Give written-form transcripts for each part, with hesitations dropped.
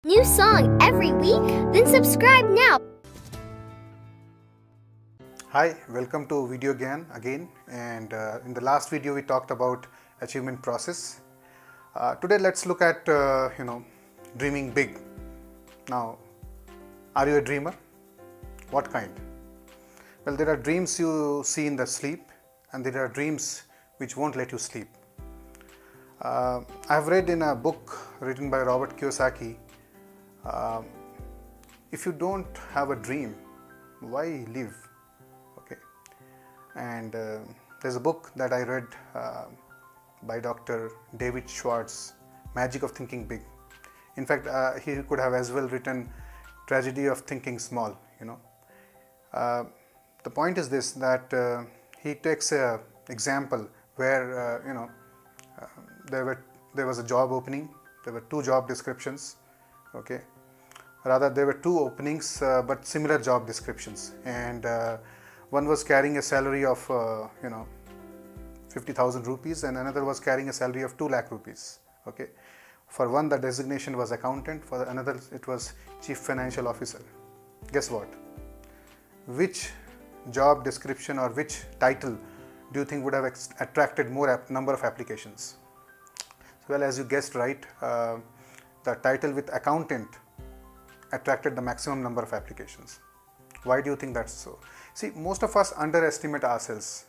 New song every week? Then subscribe now. Hi, welcome to Video Gyan again, and in the last video we talked about achievement process. Today let's look at dreaming big. Now, are you a dreamer? What kind? Well, there are dreams you see in the sleep, and there are dreams which won't let you sleep. I have read in a book written by Robert Kiyosaki, if you don't have a dream, why live? Okay, and there's a book that I read by Dr. David Schwartz, Magic of Thinking Big. In fact, he could have as well written Tragedy of Thinking Small. The point is this, that he takes a example where there was a job opening. There were two job descriptions. Okay, rather there were two openings but similar job descriptions, and one was carrying a salary of 50,000 rupees and another was carrying a salary of 2 lakh rupees. Okay, for one the designation was accountant, for another it was chief financial officer. Guess what? Which job description or which title do you think would have attracted more number of applications? Well, as you guessed right, the title with accountant attracted the maximum number of applications. Why do you think that's so? See, most of us underestimate ourselves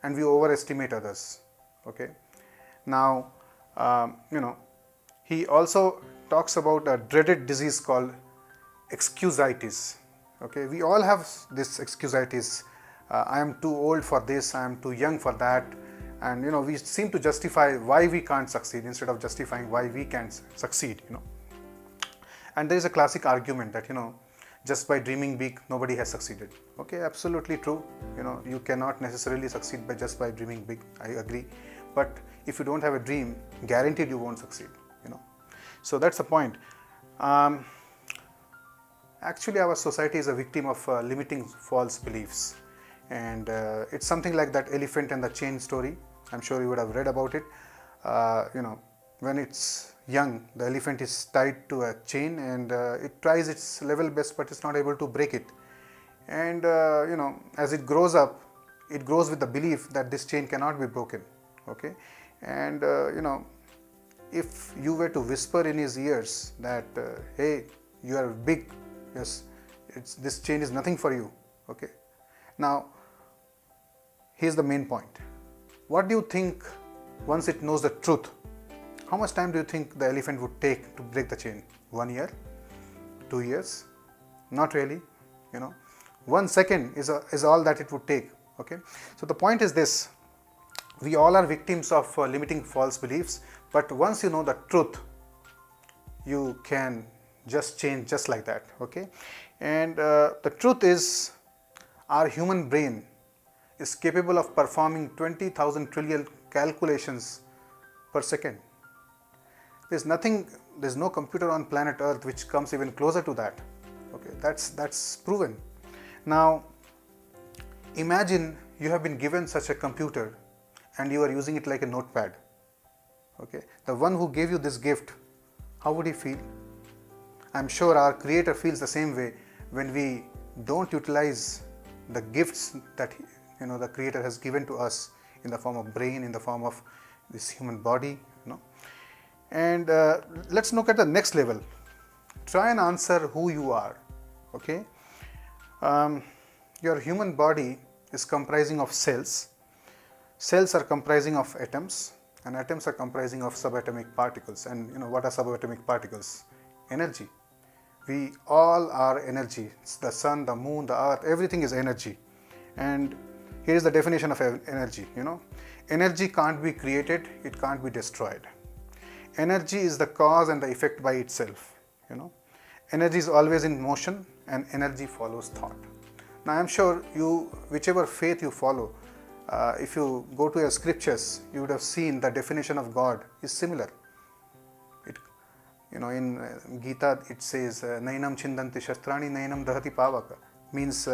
and we overestimate others. Okay, now he also talks about a dreaded disease called excusitis. Okay, we all have this excusitis. I am too old for this, I am too young for that, and we seem to justify why we can't succeed instead of justifying why we can succeed. And there is a classic argument that just by dreaming big nobody has succeeded. Okay, absolutely true. You cannot necessarily succeed just by dreaming big, I agree, but if you don't have a dream, guaranteed you won't succeed. So that's the point. Actually, our society is a victim of limiting false beliefs, and it's something like that elephant and the chain story. I'm sure you would have read about it. When it's young, the elephant is tied to a chain and it tries its level best, but it's not able to break it. And as it grows up, it grows with the belief that this chain cannot be broken. Okay, and if you were to whisper in his ears that hey, you are big, yes, this chain is nothing for you. Okay, now here's the main point. What do you think once it knows the truth? How much time do you think the elephant would take to break the chain? 1 year? 2 years? Not really. 1 second is all that it would take. Okay, so the point is this: we all are victims of limiting false beliefs, but once you know the truth, you can just change just like that. Okay, and the truth is, our human brain is capable of performing 20,000 trillion calculations per second. There's no computer on planet Earth which comes even closer to that. Okay, that's proven. Now, imagine you have been given such a computer and you are using it like a notepad. Okay, the one who gave you this gift, how would he feel? I'm sure our Creator feels the same way when we don't utilize the gifts that the Creator has given to us in the form of brain, in the form of this human body. And let's look at the next level. Try and answer who you are. Okay, your human body is comprising of cells. Cells are comprising of atoms, and atoms are comprising of subatomic particles. And what are subatomic particles? Energy. We all are energy. It's the sun, the moon, the earth, everything is energy. And here is the definition of energy. Energy can't be created, it can't be destroyed. Energy is the cause and the effect by itself. Energy is always in motion, and energy follows thought. Now I am sure whichever faith you follow, if you go to your scriptures, you would have seen the definition of God is similar. In Gita it says nainam chindanti shastrani nainam dahati pavaka, means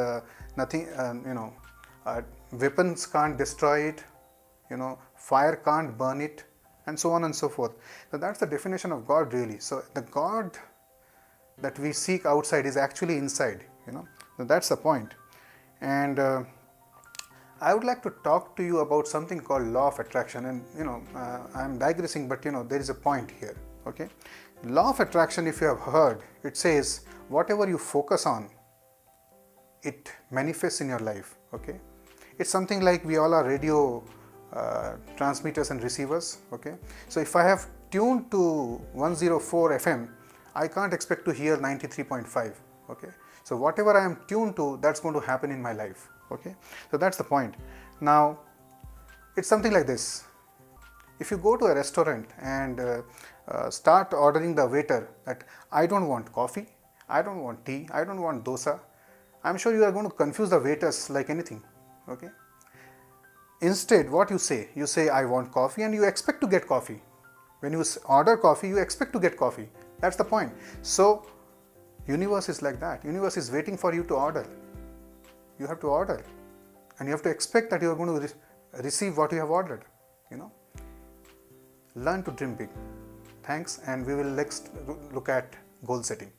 nothing, weapons can't destroy it, fire can't burn it, and so on and so forth. So that's the definition of God really. So the God that we seek outside is actually inside, you know. So that's the point. And I would like to talk to you about something called law of attraction. And you know, I'm digressing, but you know, there is a point here. Okay, law of attraction, if you have heard, it says whatever you focus on, it manifests in your life. Okay, it's something like we all are radio transmitters and receivers. Okay, so if I have tuned to 104 FM, I can't expect to hear 93.5. Okay, so whatever I am tuned to, that's going to happen in my life. Okay, so that's the point. Now it's something like this. If you go to a restaurant and start ordering the waiter that I don't want coffee, I don't want tea, I don't want dosa, I'm sure you are going to confuse the waiters like anything. Okay, instead what you say I want coffee, and you expect to get coffee. When you order coffee, you expect to get coffee. That's the point. So universe is like that. Universe is waiting for you to order. You have to order, and you have to expect that you are going to receive what you have ordered. You know, learn to dream big. Thanks, and we will next look at goal setting.